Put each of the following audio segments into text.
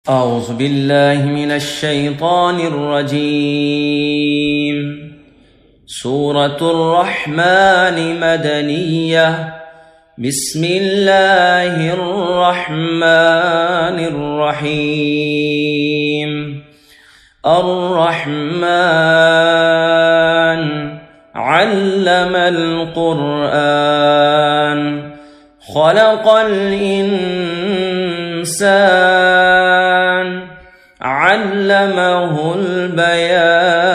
أعوذ بالله من الشيطان الرجيم. سورة الرحمن مدنية. بسم الله الرحمن الرحيم. الرحمن علم القرآن خلق الإنسان علمه البيان.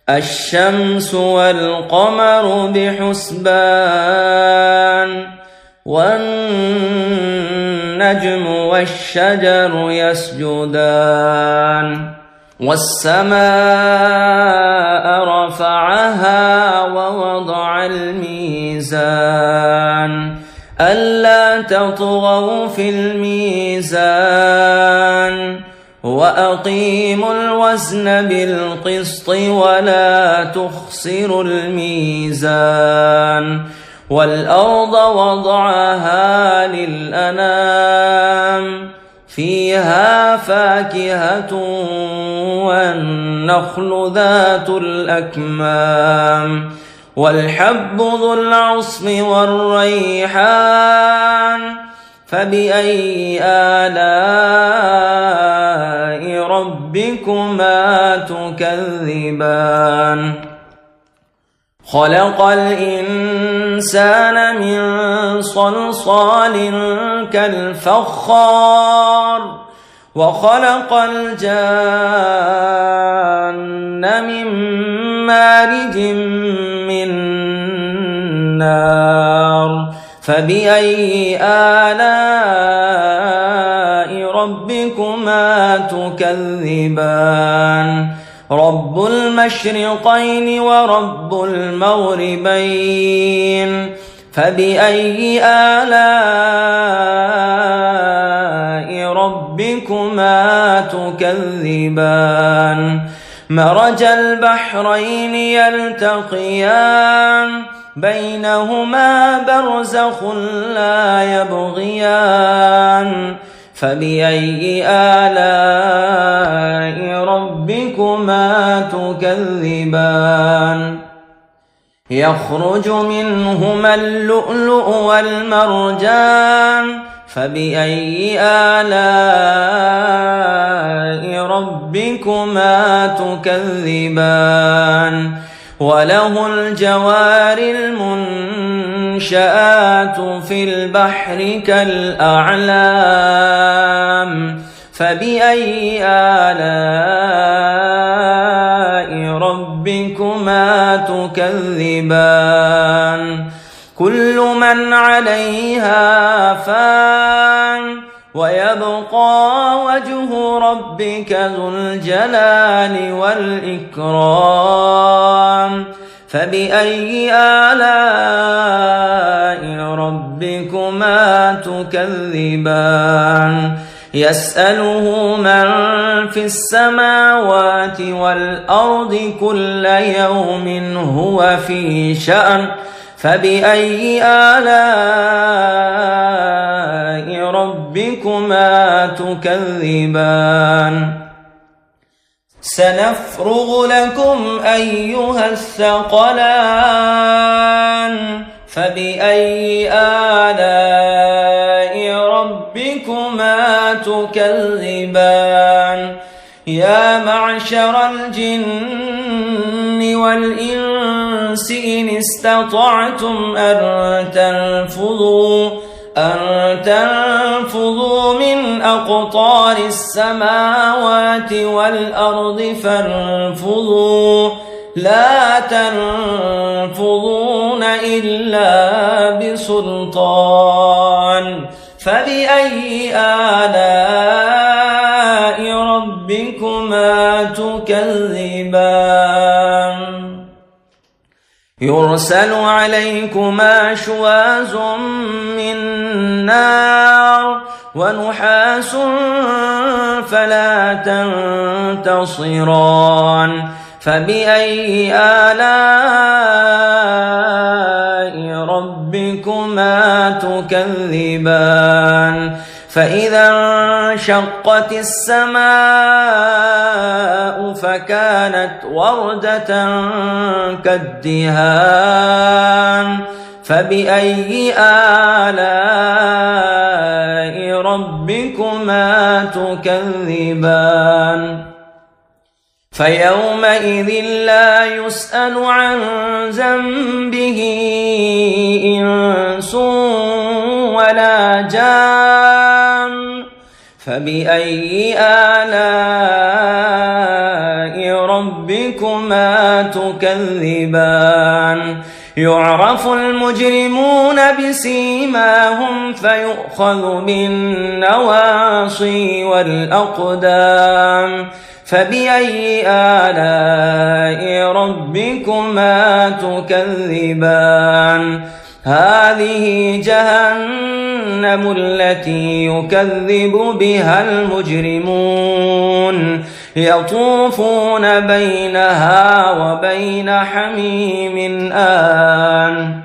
الشمس والقمر بحسبان والنجم والشجر يسجدان. والسماء رفعها ووضع الميزان ألا تطغوا في الميزان وأقيموا الوزن بالقسط ولا تخسروا الميزان. والأرض وضعها للأنام فيها فاكهة والنخل ذات الأكمام والحب ذو العصف والريحان. فبأي آلاء ربكما تكذبان؟ خلق الإنسان من صلصال كالفخار وخلق الجان من مارج من نار. فبأي آلاء ربكما تكذبان؟ رب المشرقين ورب المغربين. فبأي آلاء ربكما تكذبان؟ مرج البحرين يلتقيان بينهما برزخ لا يبغيان. فبأي آلاء ربكما تكذبان؟ يخرج منهما اللؤلؤ والمرجان. فبأي آلاء ربكما تكذبان؟ وله الجوار المنشآت في البحر كالأعلام. فبأي آلاء ربكما تكذبان؟ كل من عليها فان ويبقى وجه ربك ذو الجلال والإكرام. فبأي آلاء ربكما تكذبان؟ يسأله من في السماوات والأرض كل يوم هو في شأن. فبأي آلاء ربكما تكذبان؟ سنفرغ لكم أيها الثقلان. فبأي آلاء ربكما تكذبان؟ يا معشر الجن والإنس إن استطعتم أن تنفذوا من أقطار السماوات والأرض فانفذوا لا تنفذون إلا بسلطان. فبأي آلاء ربكما تكذبان؟ يرسل عليكما شواظ من نار ونحاس فلا تنتصران. فبأي آلاء ربكما تكذبان فإذا انشقت السماء فكانت وردة كالدهان فبأي آلاء ربكما تكذبان فيومئذ لا يسأل عن ذنبه إنس ولا جان فبأي آلاء ربكما تكذبان يعرف المجرمون بسيماهم فيؤخذ بالنواصي والأقدام فبأي آلاء ربكما تكذبان هذه جهنم التي يكذب بها المجرمون يطوفون بينها وبين حميم آن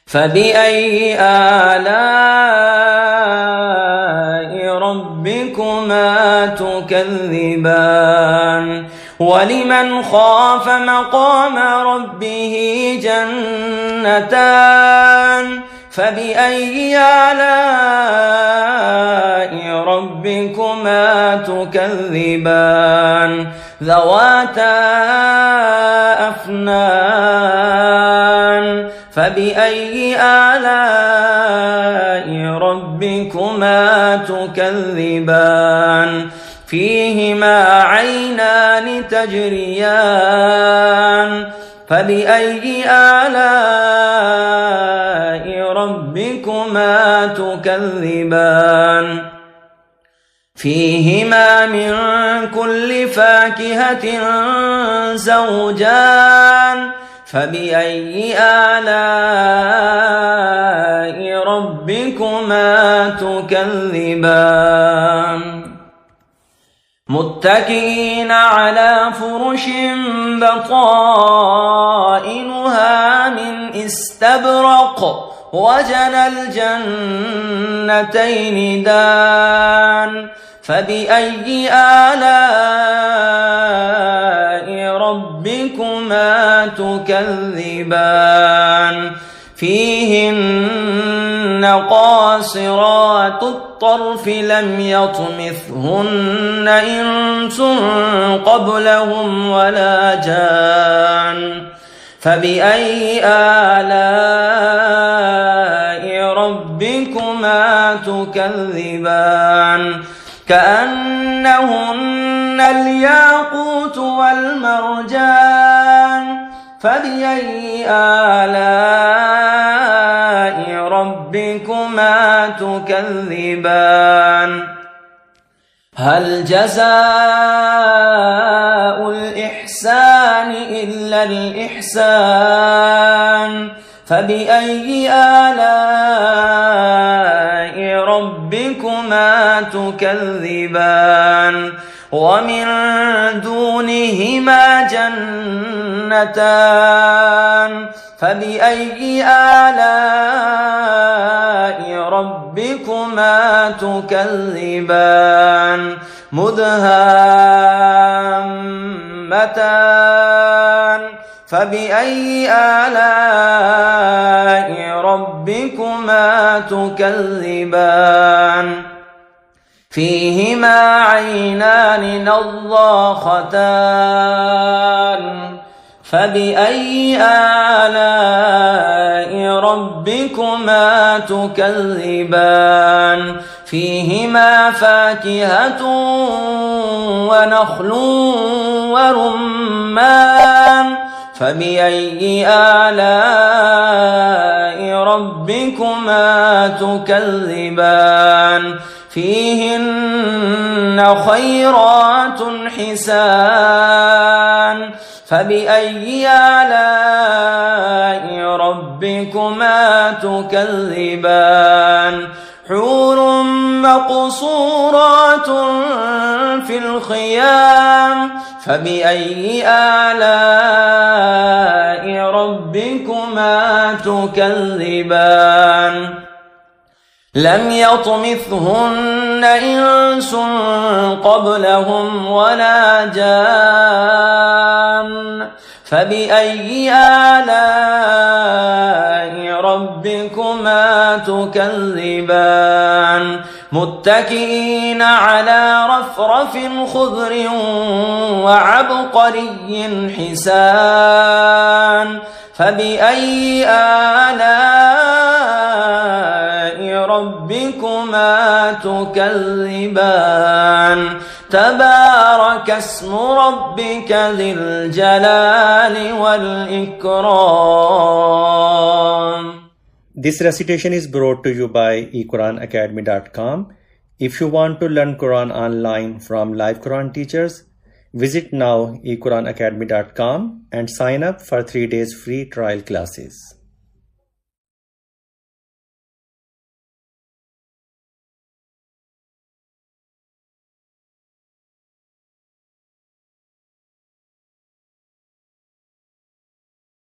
فبأي آلاء ربكما تكذبان ولمن خاف مقام ربه جنتان فبأي آلاء ربكما تكذبان ذواتا أفنان فبأي آلاء ربكما تكذبان فيهما عينان تجريان فبأي آلاء ربكما تكذبان فيهما من كل فاكهة زوجان فبأي آلاء ربكما تكذبان متكئين على فرش بطائنها من استبرق وجنى الجنتين دان فبأي آلاء ربكما تكذبان فيهن قاصرات الطرف لم يطمثهن إنس قبلهم ولا جان فبأي آلاء ربكما تكذبان كأنهن الياقوت والمرجان فبأي آلاء ربكما تكذبان هل جزاء الإحسان إلا الإحسان فبأي آلاء ربكما تكذبان ومن دونهما جنتان فبأي آلاء ربكما تكذبان مدهامتان فبأي آلاء ربكما تكذبان فيهما عينان نضاختان فبأي آلاء ربكما تكذبان فيهما فاكهة ونخل ورمان فبأي آلاء ربكما تكذبان فيهن خيرات حسان فبأي آلاء ربكما تكذبان حور مقصورات في الخيام فبأي آلاء ربكما تكذبان لم يطمثهن إنس قبلهم ولا جان فبأي آلاء ربكما تكذبان متكئين على رفرف خضر وعبقري حسان فبأي آلاء ربكما تكذبان تبارك اسم ربك ذي الجلال والإكرام. This recitation is brought to you by eQuranAcademy.com. If you want to learn Quran online from live Quran teachers, visit now eQuranAcademy.com and sign up for 3 days free trial classes.